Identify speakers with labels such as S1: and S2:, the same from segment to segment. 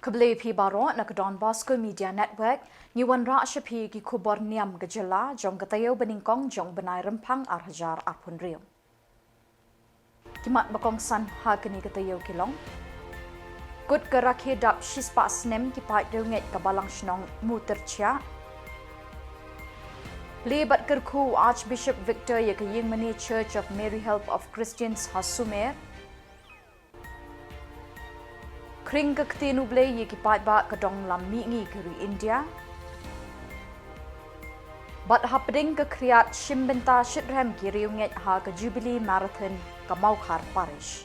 S1: Keblei pi baro nak Don Bosco Media Network, nyuan ra syapi ki Khubor Niam gejala jong katayo beningkong jong benai rempang arhajar arpun riu. Kimat bakong san ha kini katayo kilong. Kut kerakhi dap shispa snem ki pai deunget kabalang shnong mutercia. Lebat kerku Archbishop Victor ye Kyllalyngkot Church of Mary Help of Christians Hasumer. Kring kektinu blei ye kipat ba kedong lam mingi kiri India. Bat hapding ke kriat shimbenta shitrem kiri unget ha ke Jubilee Marathon ke Maukar Parish.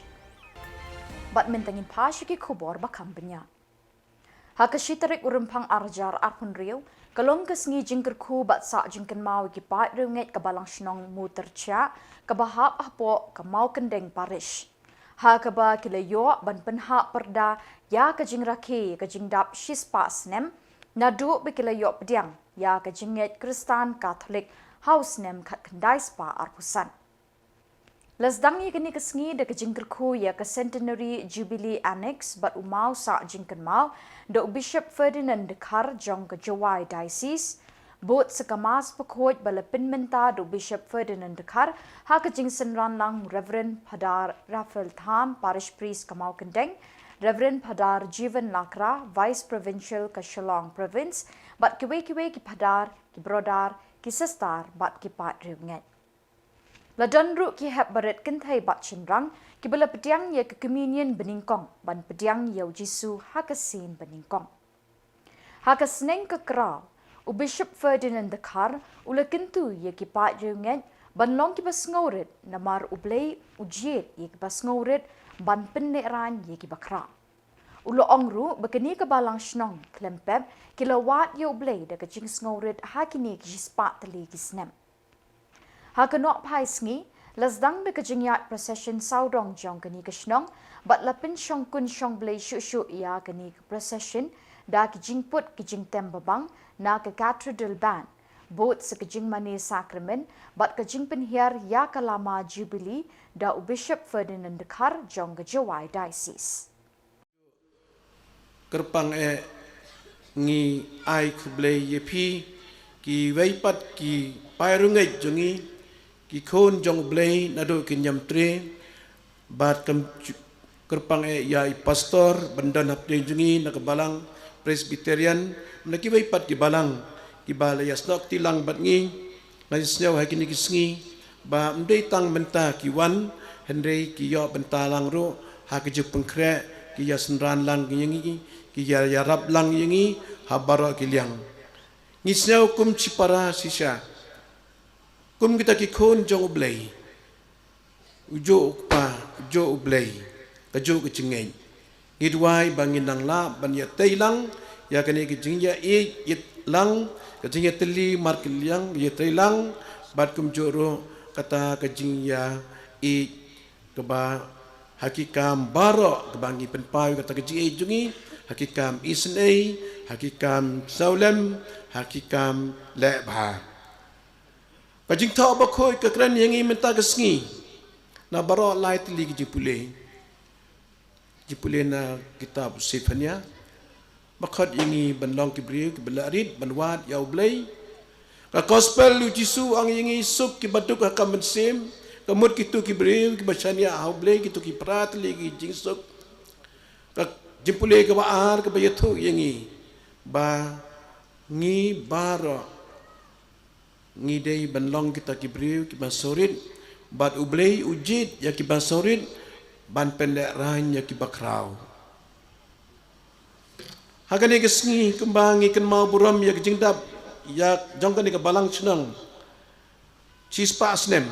S1: Bat mentengin pasya ki Khubor bakam benya. Ha ke shitarik urempang arjar arpun riu, kalong ke sengi jingkerku bat sa jingken mau kipat riunget ke balang shnong mutercia ke bahap ahpo ke mau kendeng Parish. Ha kaba kilayo ban penha perda ya kajing raki kajing dap shispa snem nadu bikilayo pediang ya kajinget Kristan Katolik house nem kat kendai spa arpusan. Lasdang ye kini kesengi de kajing kerku ya ke Centenary Jubilee Annex bat umau sa jingken mau do Bishop Ferdinand Dekar jong ke Jawai Diocese. Bot sekamas pekoj bala penmenta do Bishop Ferdinand Dekar ha kajing senran lang Reverend Padar Rafael Tham Parish Priest Kamau Kendeng, Reverend Padar Jivan Lakra Vice Provincial ke Shillong Province, bat kiwe ki Padar, ki Brodar, ki Sestar bat ki Pat Riunget. Ladan ru ki hep baret kentai bat chinrang ki bala pediang ye ke communion beningkong ban pediang ye Jisu ha kesin beningkong. Ha kesneng ke kerau Bishop Ferdinand Dekar ula kentu ye ki pat riunget ban long ki basngaurit namar ublei ujiet ye ki basngaurit ban penneran ye ki bakra. Ula ongru bekeni ke balang shnong klempep kilawat ye ublei de kajing snaurit hakini ki spat tali ki snem. Ha kenok pai sngi lasdang de kajing yat procession saudong jong keni ke shnong bat lapin shong kun shong blei shu ya keni ke procession da ki jingput ki jing tembabang na ke cathedral ban bot se ke jing mani sacrament bat ke jing penhiar ya kalama Jubilee da Bishop Ferdinand Dekar jong ke Jawai Diocese.
S2: Kerpang ngi ai kublei yepi ki weipat ki pairungai jongi ki kon jong blei nado ki nyamtre bat kerpang ya pastor bandan hapde jongi nak balang Presbyterian naki weipat ki balang ki balaya stok tilang bat ngi ngasnyaw hakini kisngi ba mdei tang menta ki wan hendrei ki yo bentalang ro ha ki juk pengkre ki ya senran lang ki yangi ki ya rab lang yangi habaro ki liang ngisnyaw kum cipara sisa kum kita ki kon jong ublei ujo pa ujo ublei kajo ki cingeng ngidwai bangin nang la ban ya teilang ya kani ki jingya it lang ka jingya teli mar ki liang ya teilang bat kum joro kata ka jingya ke ba hakikam baro ke bangi penpai kata ka jingya jungi hakikam isnei hakikam saulem hakikam lebha ka jing tha ba khoi ka kran yangi menta ka sngi na baro lai teli ki jipule na kitab sifanya bakhat yangi banlong kibriu ki belarit banwat yau blei ka gospel lu jisu ang yangi suk ki baduk ka mensim kamut kitu kibriu ki bachania au blei kitu ki prat legi jingsuk ka jimpule ka baar ka bayathu yangi ba ngi baro ngi dei banlong kita kibriu ki basorit bat ublei ujit ya ki basorit ban pendek ranya ki bakrau hagani kesngi kembangi ken mau buram ya jingdap ya jongkan ke balang senang cispa asnem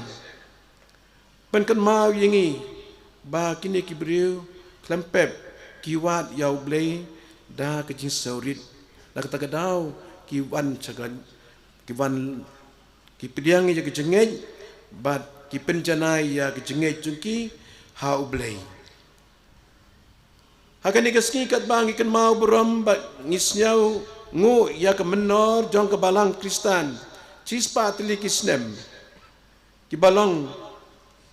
S2: pen ken mau yangi ba kini ki briu klempep kiwat yau blei da ke jing saurit da kata gadau ki wan cagan ki wan ki pediang ya ke jengej bat ki penjanai ya ke jengej jungki ha ublei hakani keski kat bangi ken mau berom bat ngisnyau ngu ya ke menor jong ke balang Kristan cispa tili kisnem ki balang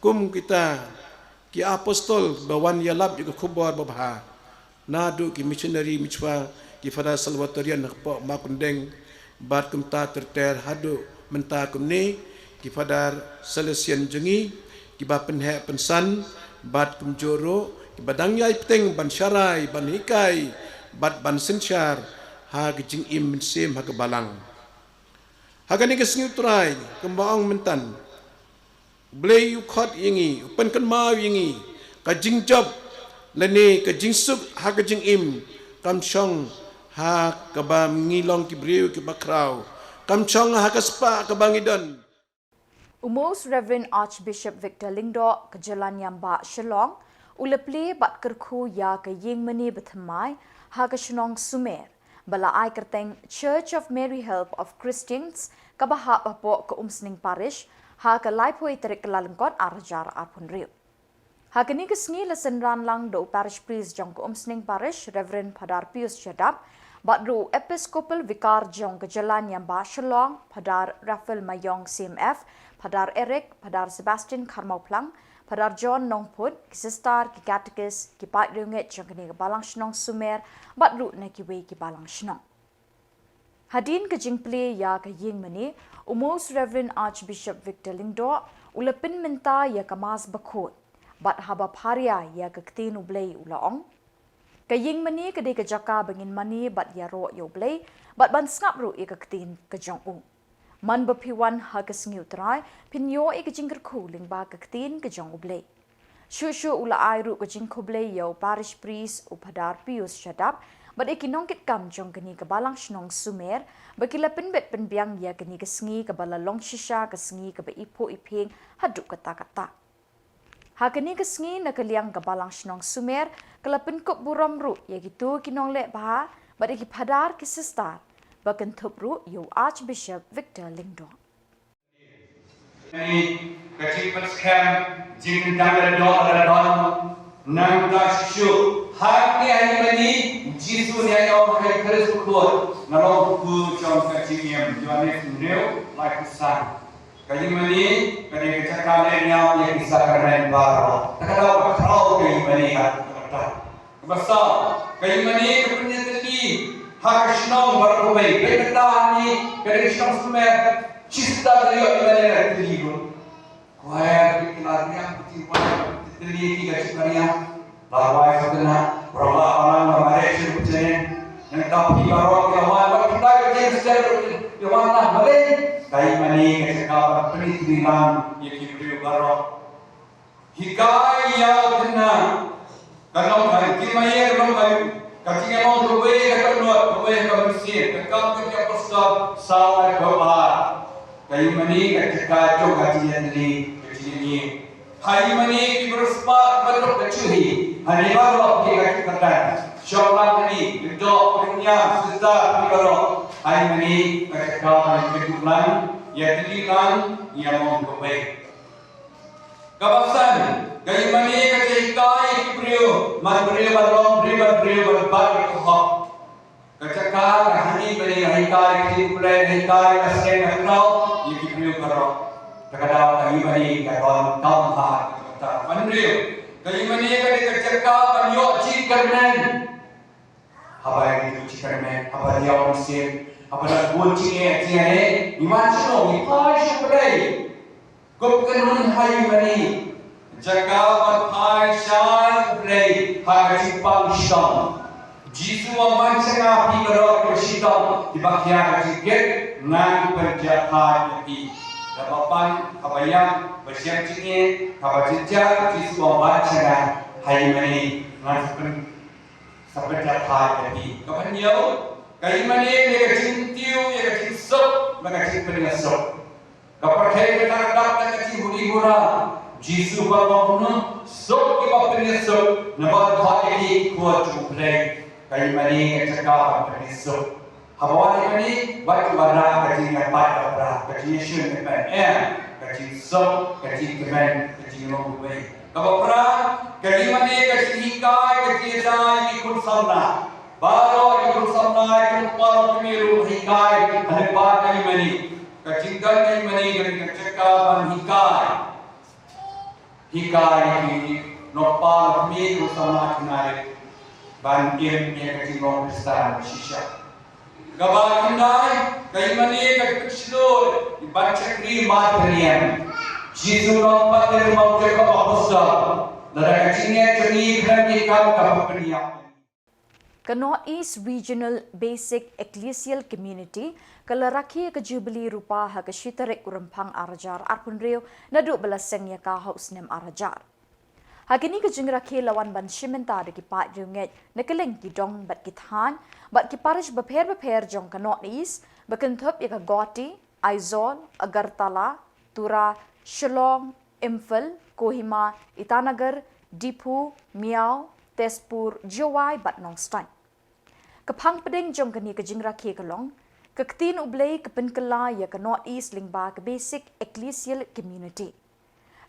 S2: kum kita ki apostol bawan yalap juga Khubor babha nadu ki missionary michwa ki fada salvatorian nakpo makundeng bat kumta terter hadu menta kumni ki fadar selesian jengi ki ba penhe pensan bat kumjoro ki badang yai peteng ban syarai ban hikai bat ban sensyar ha gijing im sem ha kebalang hagani kesngi utrai kembaang mentan blei yu khot yingi pen kan ma yingi ka jing job lene ka jing suk ha ka jing im kam chong ha ka ba ngilong ki briu ki bakrau kam chong ha ka spa ka bangidon.
S1: Most Reverend Archbishop Victor Lingdo Kyllalyngkot ba Shillong ulepli bat kerku ya ke yingmani bethamai ha ka shnong sumer bala ai kerteng Church of Mary Help of Christians ka baha bapo ke umsning parish ha ka laipoi terik Kyllalyngkot arjar arpun riu. Ha kini kesngi lesen ran lang do parish priest jong ke umsning parish Reverend Padar Pius Chadap bat ru Episcopal Vicar jong Kyllalyngkot ba Shillong Padar Rafael Mayong CMF Padar Eric, Padar Sebastian Karmau Plang, Padar John Nongput, Kisistar, Ki Catechist, Ki Pat Riunget, Jong Kini Balang Shnong Sumer, Bat Ru Na Ki Wei Ki Balang Shnong. Hadin ke jingpli ya ke ying mani, Most Reverend Archbishop Victor Lingdo, ulepin minta ya ke mas bakut, bat haba paria ya ke ktin ublei ulaong. Ke ying mani ke de ke jaka bangin mani bat ya ro yo blei, bat ban skap ru ya ke ktin ke jong u. Man bepiwan hagas ngutrai pinyo e kejingker kuling ba kektin kejong ublei. Shushu ula airu kejing kublei yo parish priest upadar Pius Chadap bad ekinongkit kam jong keni kebalang shnong sumer bakila penbet penbiang ya keni kesngi kebala long shisha kesngi kebe ipo iping haduk kata-kata. Hakeni kesngi na keliang kebalang shnong sumer kelapin kup buram ru ya gitu kinong lek bah bad eki padar kisistar bakan Thup yo Archbishop Victor Lingdo.
S3: Ini kecil perskem jin dalam doa nang tasyu hati ini Yesus yang orang Kristus kuat nalong ku jom kecil yang Yohanes Neu like sang kali ini kali kecakalan yang kisah keren baru tak ada kau kali ini kata besar kali ini kepunyaan tadi Hakishnong berkubai, berketani, kerjasama semua cista beliau ibadah terlibat. Kuai pikirannya kutipan terlihat tiga cipanya. Lawai sakena, berolah orang memakai cermin. Yang tapi orang yang mana kita kerja secara yang mana boleh. Kali ini kesekarang penitiran yang diberi baru. Hikai yang kena, kalau hari kimia kalau Katinga mau terbaik dekat luar, terbaik dekat bersih, dekat kerja pasal sawai bawa. Kayu mani ketika jauh kajian ini, kajian ini. Hari mani bersepat betul kecuri. Hari baru kita katakan. Syawal mani, gedok, penyam, sedar, baru. Hari mani ketika kedudukan, ya tilikan, ya mau terbaik. Kawasan, kayu mani ketika beriu, man beriu balong, beriu berbat berhok. Ketika hari beri hikai mulai hikai asyik nakal, ini beriu berhok. Terkadang kayu mani kawan tampak kita beriu. Kayu mani ketika banyak cikarmen, apa yang itu cikarmen, apa dia musim, apa dah bunyi ciane, iman snow, iman syukurai. Gopkanun hai mani jagawan hai shan play hai cipang sham jisu aman sanga pi garo kesidam dibakya kajiket nang penjahat di dapapan kabayang bersiap cinge kabajija jisu aman sanga hai mani nang sampai jahat di kapan yo kai mani le cintiu ye cinsop maka cipeng sok Kapakai kita dapat kecil budi guna, Jisu bawa pun sok kita penyesok, nampak kau ini kuat jumpai, kayu mani kecakap penyesok. Hawa ini batu bara kecil nyapat bara, kecil Yesus nyapat, kecil sok, kecil kemen, kecil mengubah. Kapal perang, kayu mani kecil hikai, kecil dah ikut sana, baru ikut sana, ikut palau pemiru hikai, ada kayu mani. Kecingkan kayu mani dengan cekapan hikai ini nopal pemiru sama kenari. ban im nya ka jingong kristan shisha gaba kindai kai mani ka kishlo ban chakri Khubor Niam jisu no pater mau ke ka aposta dara ka jinge jani kham ki kam ka Khubor Niam
S1: Ka Northeast Regional Basic Ecclesial Community kalaraki ka Jubilee rupa ha ka shitarik urampang arajar arpun reo na du balaseng ya ka haus nem arajar. Hakini ka jingraki lawan ban shimenta de ki pat runget na kaleng ki dong bat ki than bat ki parish baper jong ka Northeast bakan Thup ya ka Goti, Aizol, Agartala, Tura, Shillong, Imphal, Kohima, Itanagar, Dipu, Miao, Tezpur, Jiwai bat nong stan. Kapang peding jong kani ka jingraki ka long kaktin ublay ka penkala ya ka Northeast lingba ka Basic Ecclesial Community.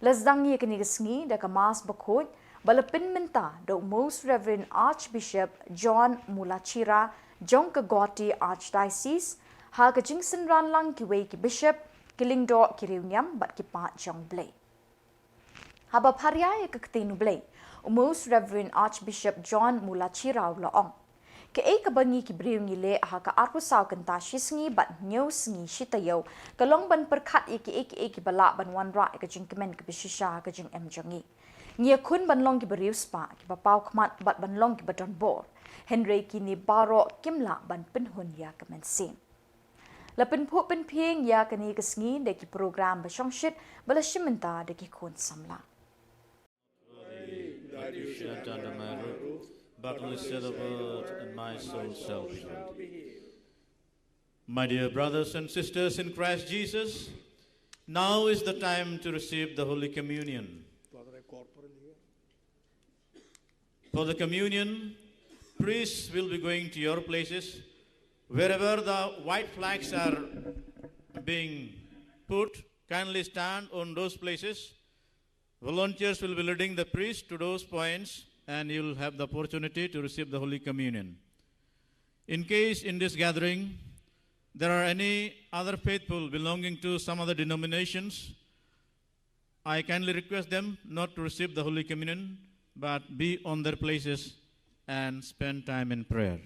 S1: Lazdang ya kani gasngi da ka mas bakot balapin menta do Most Reverend Archbishop John Mulachira jong ka Goti Archdiocese ha ka jingsan ran lang ki wei ki Bishop Kyllalyngkot ki Niam bat ki pa jong blay. Haba parya ya ka kaktin ublay Most Reverend Archbishop John Mulachira laong. Ke ka bangi ki briu ngi le ha ka arpu saw kan ta shisngi bat nyo sngi shitayo ka long ban perkhat ki bala ban wan ra ka jing kemen ka bishisha ka jing em jangi ngia kun ban long ki briu spa ki ba pau khmat bat ban long ki baton bor Henry ki ni baro kimla ban pen hun ya ka men sin la pen phu pen phieng ya ka ni ka sngi de ki program ba shong shit bala shimenta de ki kun samla
S4: that you should enter under my roof, but only say the word, and my soul shall be healed. My dear brothers and sisters in Christ Jesus, now is the time to receive the Holy Communion. For the communion, priests will be going to your places. Wherever the white flags are being put, kindly stand on those places. Volunteers will be leading the priest to those points, and you will have the opportunity to receive the Holy Communion. In case in this gathering there are any other faithful belonging to some other denominations, I kindly request them not to receive the Holy Communion, but be on their places and spend time in prayer.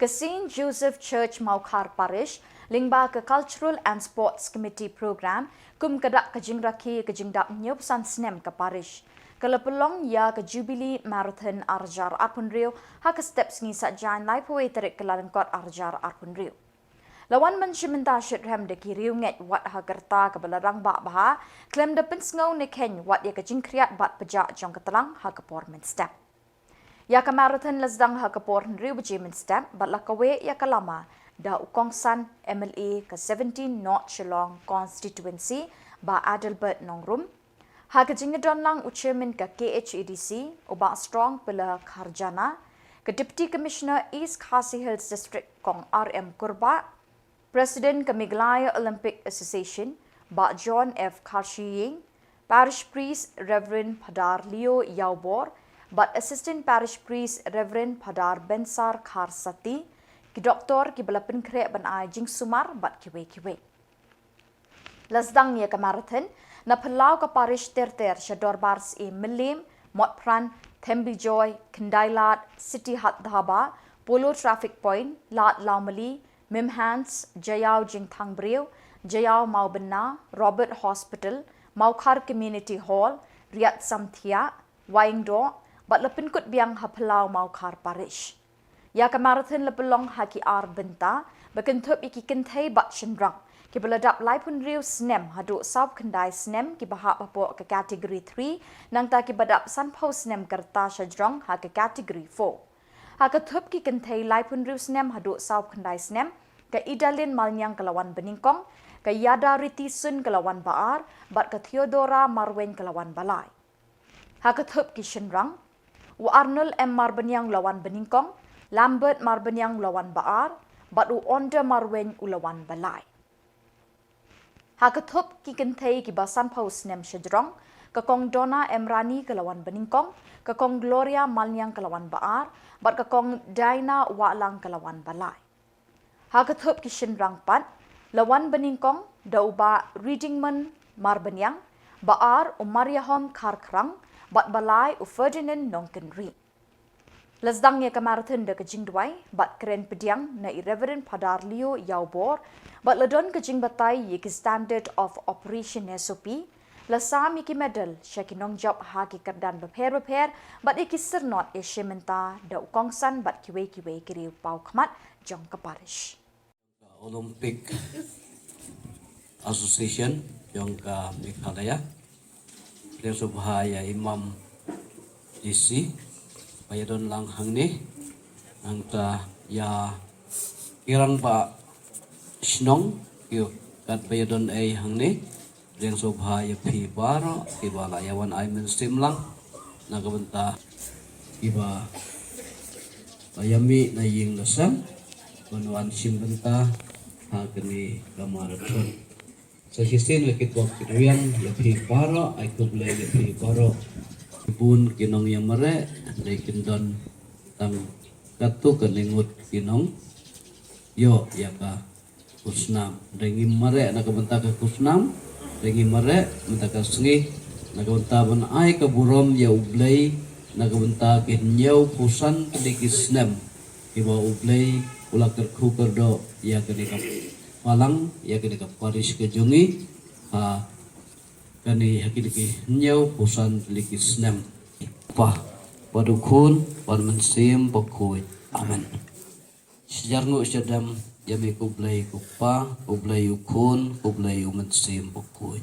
S1: Ka St. Joseph Church Maukhar Parish, lingba ka Cultural and Sports Committee program, kum kadak ka jingraki ka jingdap nyop san snem ka parish. Kelepelong ya ke Jubilee Marathon Arjar Arpunriu ha ke steps ngi sajan lai pawai terik Kyllalyngkot Arjar Arpunriu. Lawan menshimenta syidhem de kiriu nget wat ha gerta ke belarang ba baha klem de pensngau ne ken wat ya ke jingkriat bat pejak jong ketelang ha ke pormen step. Ya ke marathon lesdang ha ke pornriu bejimen step bat lakawe ya ke lama da ukongsan MLA ke 17 North Shillong constituency ba Adelbert Nongrum. Ha ke jingedon lang uchairman ke KHEDC oba strong pela Kharjana ke Deputy Commissioner East Khasi Hills District kong RM Kurba President ke Meghalaya Olympic Association Ba John F. Karshiying, Parish Priest Reverend Padar Leo Yaubor, But Assistant Parish Priest Reverend Padar Bensar Kharsati, ki Doktor ki Balapan Krek Ban Ai Jing Sumar Bat Kiwe. Lasdang ya ke marathon, na pelau ke Parish Terter Syador Bars e Melim, Motpran, Thembi Joy, Kendailat, City Hat Dhaba, Polo Traffic Point, Lat Laumali, Mimhans, Jayau Jingthang Brew, Jayau Maubena, Robert Hospital, Maukar Community Hall, Riyad Samthia, Waingdo, Bat Lepinkut Biang Hapelau Maukar Parish. Ya ke marathon lepelong haki ar benta, bakan Thup iki kentai bat shendrang, ki beladap lai pun riu snem haduk sab kendai snem ki bahak bapok ke kategori 3, nang ta ki badap sanpau snem kerta syajrong ha ke kategori 4. Ha ke Thup ki kentai lai pun riu snem haduk sab kendai snem, ke Idalin Malnyang kelawan Beningkong, ke Yada Riti Sun kelawan Baar, bat ke Theodora Marwen kelawan Balai. Ha ke Thup ki shendrang, U Arnold M. Marbenyang lawan Beningkong, Lambert Marbenyang lawan Baar, bat U Onda Marwen ulawan Balai. Ha ke Thup ki kentai ki basan paus nem syedrong, ke Kong Donna M. Rani kelawan Beningkong, ke Kong Gloria Malnyang kelawan Baar, bat ke Kong Daina Walang kelawan Balai. Ha ke Thup ki shendrang pat, lawan Beningkong, dauba Readingman Marbenyang, Baar U Mariahom Karkrang, bat Balai U Ferdinand Nongkenri. Lasdang ya ke marathon de ke Jingdwai, bat keren pediang na Reverend Padar Leo Yaubor, bat ledon ke Jing Batai ye ke Standard of Operation SOP, lasam iki medal syakinong job ha ki kerdan beper, bat iki sernot e shementa da ukongsan bat kiwe kiriu pau khamat jong ke parish.
S5: Olympic Association yang ke Meghalaya, Presiden Bahaya Imam DC, Bayadon lang hang ni, ang ta ya kirang ba Shnong, yo kat Bayadon ay hang ni, Presiden Bahaya Pi Baro, iba layawan ay mainstream lang, nagabanta iba bayami na ying lasam, manuan simbenta hagani kamaraton. Sa hisin lekit waktu riang lebih baro ay kuble lebih baro ibun kinong yang mere dari kindon tang katu keningut kinong yo ya ka kusnam rengi mere na kabenta ka kusnam rengi mere menta ka sengi na kabenta ban ay ka burom ya ublay na kabenta kinyau kusan kedikisnem iba ublay ulak terkuker do ya kenikap Malang ya kini ke Paris ke Jungi kani hakiki nyau pusan liki snem pa padukun parmensim pokoi amen sejarngu sedam yami kublai kupa kublai ukun kublai umensim pokoi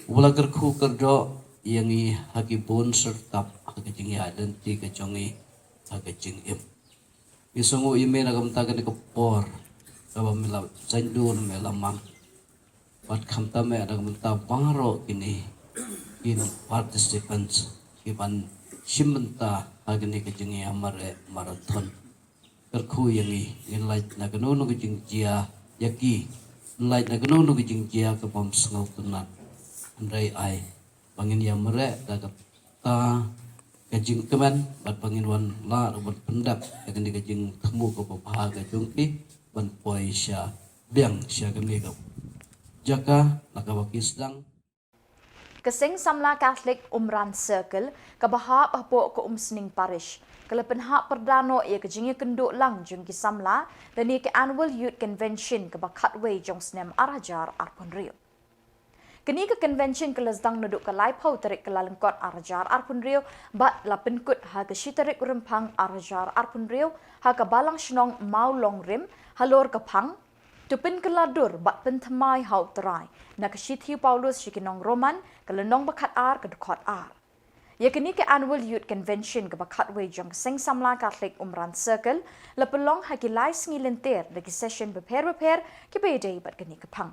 S5: ulaker ku kerdo yangi hakipun serta hakijing ya dan ti ke Jungi hakijing im isungu ime nagam tagan ke por Kaba mila sendun melamang, pat kamta me ada minta bangro ini in participants iban simenta agni kejengi amare marathon terku yangi in light na kanu kejeng jia yaki light na kanu kejeng jia kapam sengau tunat andai ai pangin yamare dagat ta kejeng keman bat pangin wan la robot pendap agni kejeng temu ke paha kejungki ban poi sya biang sya kami kau jaka nakawaki sedang
S1: Kesing Samla Catholic Umran Circle kabahap apok ke Umsning Parish kelepen hak perdano ia kejingi kenduk lang jung ki Samla dan ia ke Annual Youth Convention ke Bakatway jong snem Arajar Arpon Rio. Kini ke convention kelasdang naduk ke laipau tarik Kyllalyngkot arajar arpun rio bat lapin kut ha ke shitarik rempang arajar arpun rio ha ke balang shnong mau long rim halor ke pang tupin ke ladur bat pentemai hau terai na ke shithi Paulus shikinong Roman ke lenong bakat ar ke dekot ar. Ya kini ke annual youth convention ke bakat wei jong sing samla Catholic Umran Circle lepelong ha ke lai sngi lenter de ke session beper ke bedai bat kini ke pang.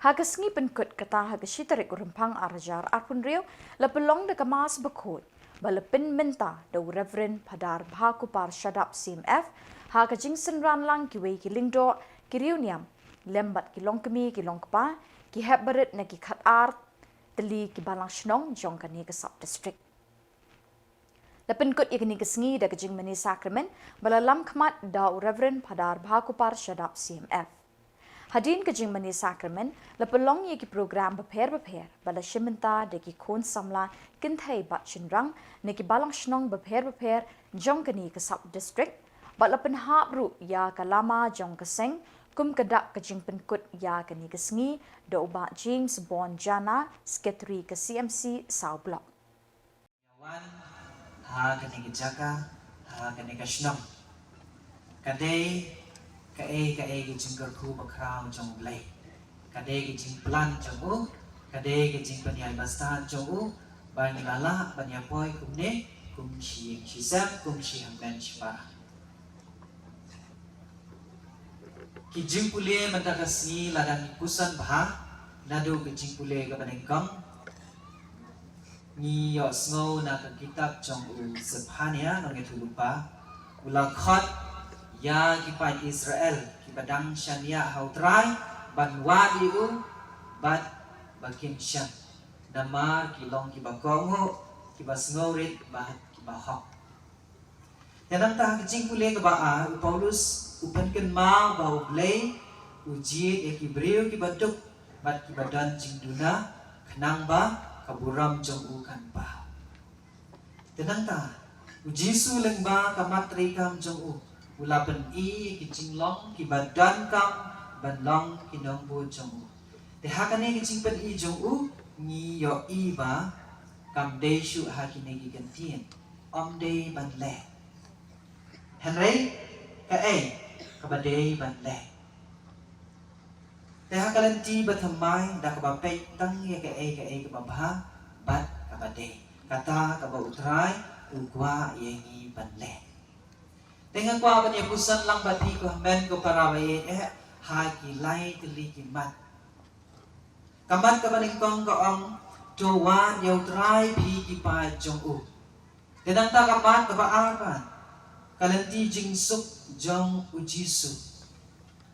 S1: Hagas ngi penkut kata hagas shitarik rempang arajar arpun rio lepelong de kemas bekut balepin minta do Reverend Padar Bhakupar Shadap CMF haga jingsen ran lang ki wei ki lingdo ki riu niam lembat ki long kemi ki long kpa ki heberet na ki khat art teli ki balang shnong jong kani ke sub district. Lepin kut ikni kesngi da kejing meni sakramen balalam kmat da Reverend Padar Bhakupar Shadap CMF. Hadin kejing mani sakramen lepelong ye ki program beper bala shimenta de ki kon samla kinthai bat chinrang ne ki balang shnong beper jong kani ke sub district bat lepen hap ru ya kalama jong keseng kum kedak kejing penkut ya kani kesngi do ba James Bon Jana sekretari ke CMC Sau Block.
S6: Yawan ha kani ke jaka ha kani ke shnong kadai kae ke jinggar khu bakrao jong blai kadai ke jing plan jong u kadai ke jing panyai bastan jong u bang lala banya poi kumne kum shi sam kum shi hamben shpa ki jing pule mata kasni ladang kusan bha nadu ke jing pule ke banengkang ni yo snow na ke kitab jong u sephania nong itu lupa ulang khot ya kipai Israel kibadang syania hautrai ban wadi u bat bakin syan nama kilong kibakongo kibasngorit bat kibahok yanang ta kecing pule ke baa Paulus upanken ma bau blay ujiet ya kibreu kibaduk bat kibadan jingduna kenang ba kaburam jong u kan ba yanang ta ujisu lengba kamatri kam jong u ulapan i kicing long ki badan kam ban long kinong bu jong u te hakane kicing pen i jong u ni yo i ba kam de shu hakine ki kantien om de ban le henry ka ka ba de ban le te hakalanti ba thamai da ka ba pe tang ye ka ka ba ba bat ka ba de kata ka ba utrai ugwa ye ni ban le dengan kwa banya pusan lang bati ko men ko parawaye ha ki lai tili ki mat kamat ka baning kong ko ang towa yau trai pi ki pa jong u denang ta kamat ka ba arpan kalanti jing suk jong ujisu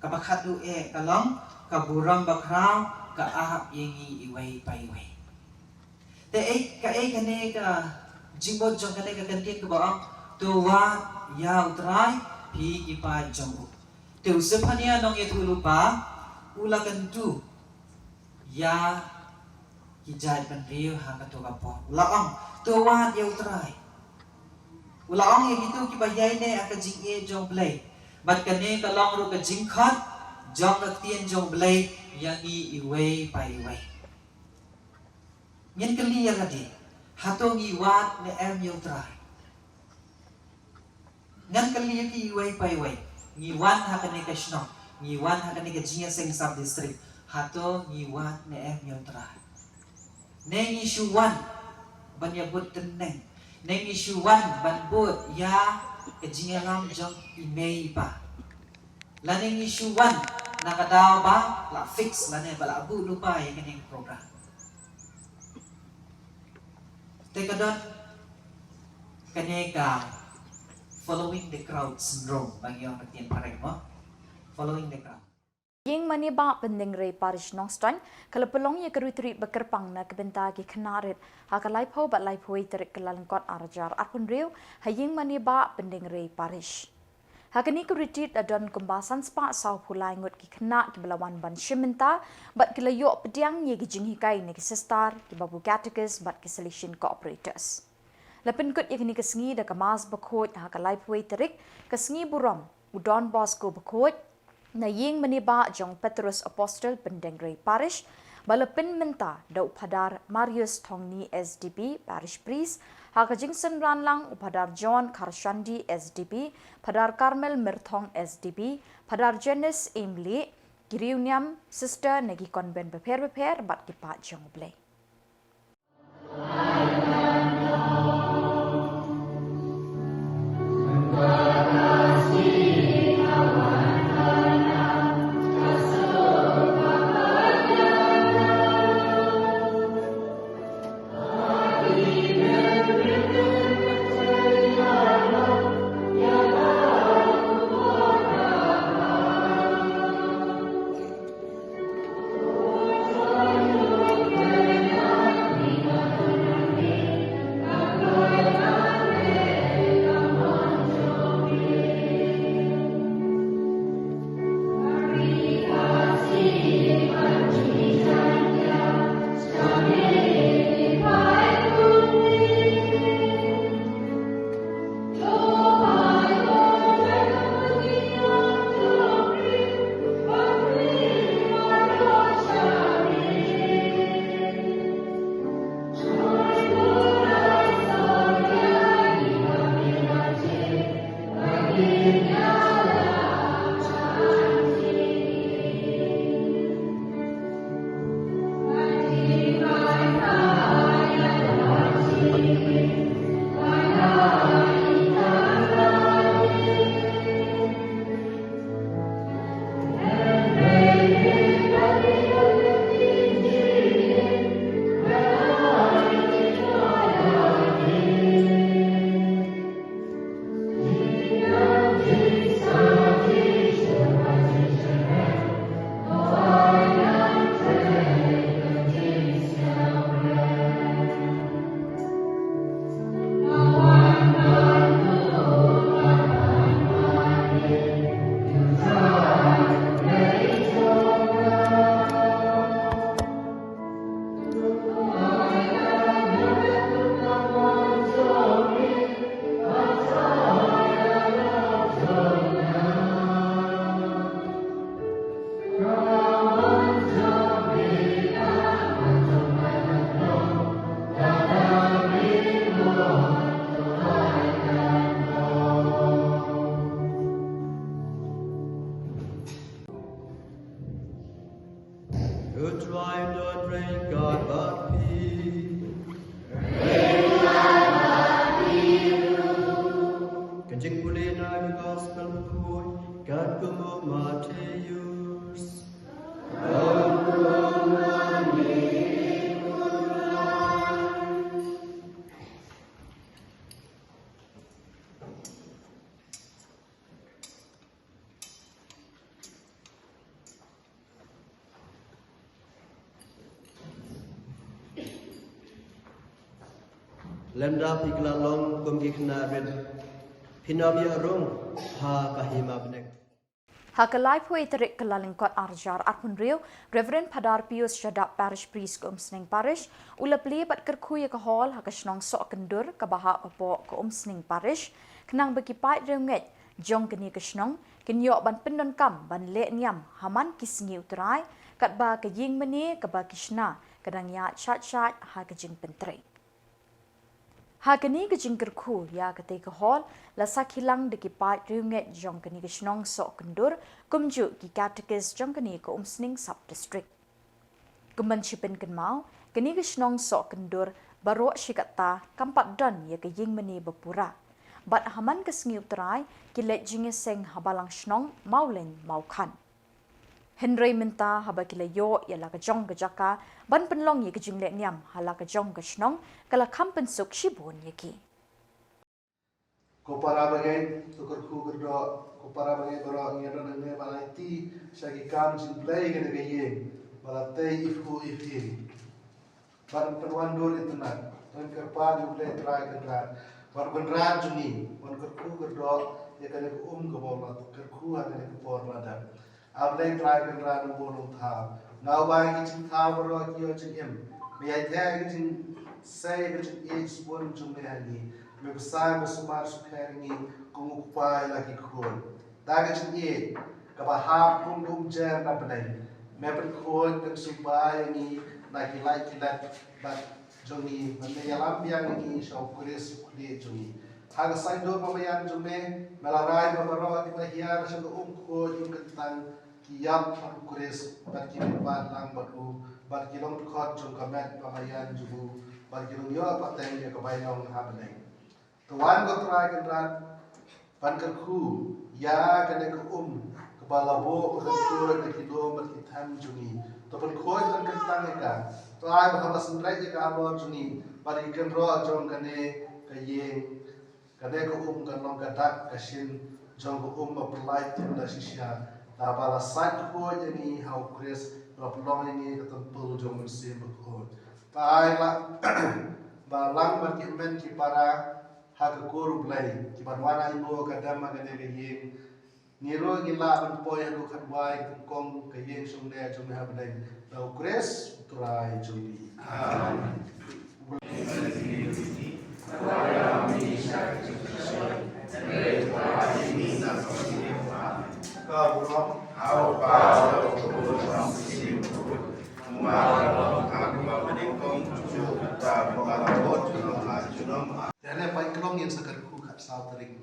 S6: kabakhatu kalong kaburam bakrao ka ahap yengi iway paiway te kane ka jingbot jong kane ka kantin ko ba ang towa ya utrai pi ipa jong te usapania nong itu lupa ulakan tu ya kijai penrio ha ka to kapo laong tuwa ya utrai ulaong ye gitu kibayai ne aka jinge jong blai bat kane kalong ru ka jingkhat jong ka tien jong blai yang iwei pai wei nyen kali ya kadi hatong iwat ne em ya utrai ngan kali ki iway pai way ngiwan hakane ka shno ngiwan hakane ka jinga sing sub district hato ngiwan ne nyotra ne ngishuwan banyabut teneng ne ngishuwan banbut ya ka jinga lam jong imei pa la ne ngishuwan nakadaw ba la fix la ne bala abu lupa ya kane program tekadon kane ka following the crowd syndrome bagi orang ketian pareng mo following the crowd
S1: Ying mani ba pending rei parish nongston kalau pelong ye kerutri bekerpang na kebenta ki kenarit haka laipau bat laipoi terik Kyllalyngkot arajar arpun riu haying mani ba pending rei parish haka ni kerutit adon kumbasan spa sau pulai ngut ki kena ki belawan ban shimenta bat kilayok pediang ye ki jinghikai ne ki sestar ki babu catechists bat ki solution cooperators Lepin kut ikni kesengi da kemas bekot haka laipoi terik kesengi burom udon Bosco bekot na ying meniba jong Petrus Apostle pendeng rei parish Balapin menta da upadar Marius Tongni SDP Parish Priest, haka Jingson Ranlang upadar John Karshandi SDP, padar Carmel Mirthong SDP, padar Janice Emily, Khubor Niam sister negi konben beper bat kipat jong blay.
S7: Who tried to drink God but me? Kanjing kulina ng gospel ko, God kumo Mateus. Lenda piklalong kumgikna red pinabi arung ha kahima benek.
S1: Hakalai pui terik Kyllalyngkot arjar arpun riu, Reverend Padar Pius Jadap Parish Priest ke Umsning Parish, ulapli bat kerkuya ke hall hakasnong sok kendur ke bahak papo ke Umsning Parish, kenang bekipai renget jong keni kesnong, kenyok ban pendon kam ban le niam haman kisngi uterai, kat ba ke ying meni ke ba kishna, kadang ya chat ha ke jing pentri. Hakani ke jingkerku ya kete ke hall la sakilang de kipat riunget jong kani ke snong sok kendur kumju ki katekis jong kani ke Umsning sub district. Kemen chipen kenmau kani ke snong sok kendur baru shikata kampat dan ya ke ying meni bepura. Bat haman ke sengi uterai kilet jinge seng habalang snong maulen maukan. Henry minta haba kila yo ya la ka jong ka jaka ban penlong ye ka jingle niam hala ka jong ka snong kala kampen suk shibun ye ki.
S8: Ko para bagai tukar ku gerdo ko para bagai baro ngero nang balai ti sagi kam sin play gede gaye balate ifku ifiri ban perwan dor itu nak dan kerpa ju play try kan ban benran juni ban kerku gerdo ya kan ko ko bola kerku ada ko por lada ablay try kan ran bolong tha now by kitchen tha baro kiyo chin me ai tag kitchen say which is one to me ali me besai besumar sukharingi kungupai lagi khol daga chin ye ka ba ha kum jer na banai แม่เป็นคนเป็นสุบายอย่างนี้นายกิไลกิลัดบัดจงนี้มันไม่ยาลับยังอย่างนี้ชาวกุเรสกุเรจงนี้หากใส่โดนมาไม่ยันจงเมเวลาไรมาบรอที่มาเฮียร์ฉันก็โคจุงกันตังกิยับมากุเรสบัดกินบ้านลังบัดรูบัดกิลงทุกข์จงกระแมดมาไม่ยันจูบัดกิลงเยอะปัตเตงเยอะกับใบนองหาบันเองตัววันก็ตรายกันรันปันกันคู่ยากันในก็บาลาโบกันตัวในกิโลมันกิทันจุนีตัวเป็นโคยกันตั้งเอกาตัวไอ้มาทำสิ่งไรเอกาบอจุนีบาริกันรอจงกันเนกันเยงกันเนก็กันลองกันดักกันชินจงก็มาปลายตัวนาชิชาแต่บาลาไซต์โคยอย่างนี้เฮาคริสรับรองอย่างนี้ก็ต้องปูจงมันเสียบโคยตายละบาลังมันกินเป็นกิปาราหากกูรูปเลยกิบันวานาอิโมกันดำมากันเนกันเยงNiro ngila ban poy hadu khatwai kong kayeng sumne jumne habdai lau grace turai jumbi amen Jadi apa yang yang segar ku kat sautering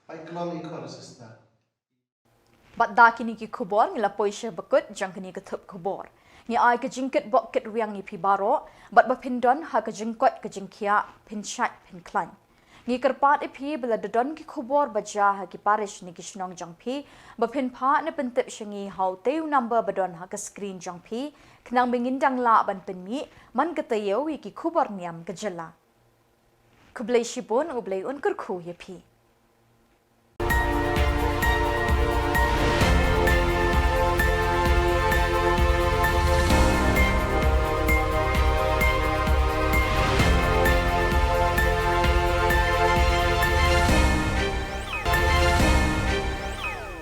S8: Pai kelong ikut sister.
S1: Bat da kini ki Khubor ngila poisha bakut jang kini ke Thup Khubor. Ngi ai ke jingkit bok kit riang ni pi baro, bat ba pindon ha ke jingkot ke jingkia pin chat pin klan. Ngi kerpat pi bela dodon ki Khubor baja ha ki parish ni ki snong jang pi, ba pin pa ne pentip shangi hau teu number badon ha ke screen jang pi, kenang bingindang la ban pin mi man ke tayeu ki Khubor Niam ke jela. Kublai shibun ublai un kurku ye pi.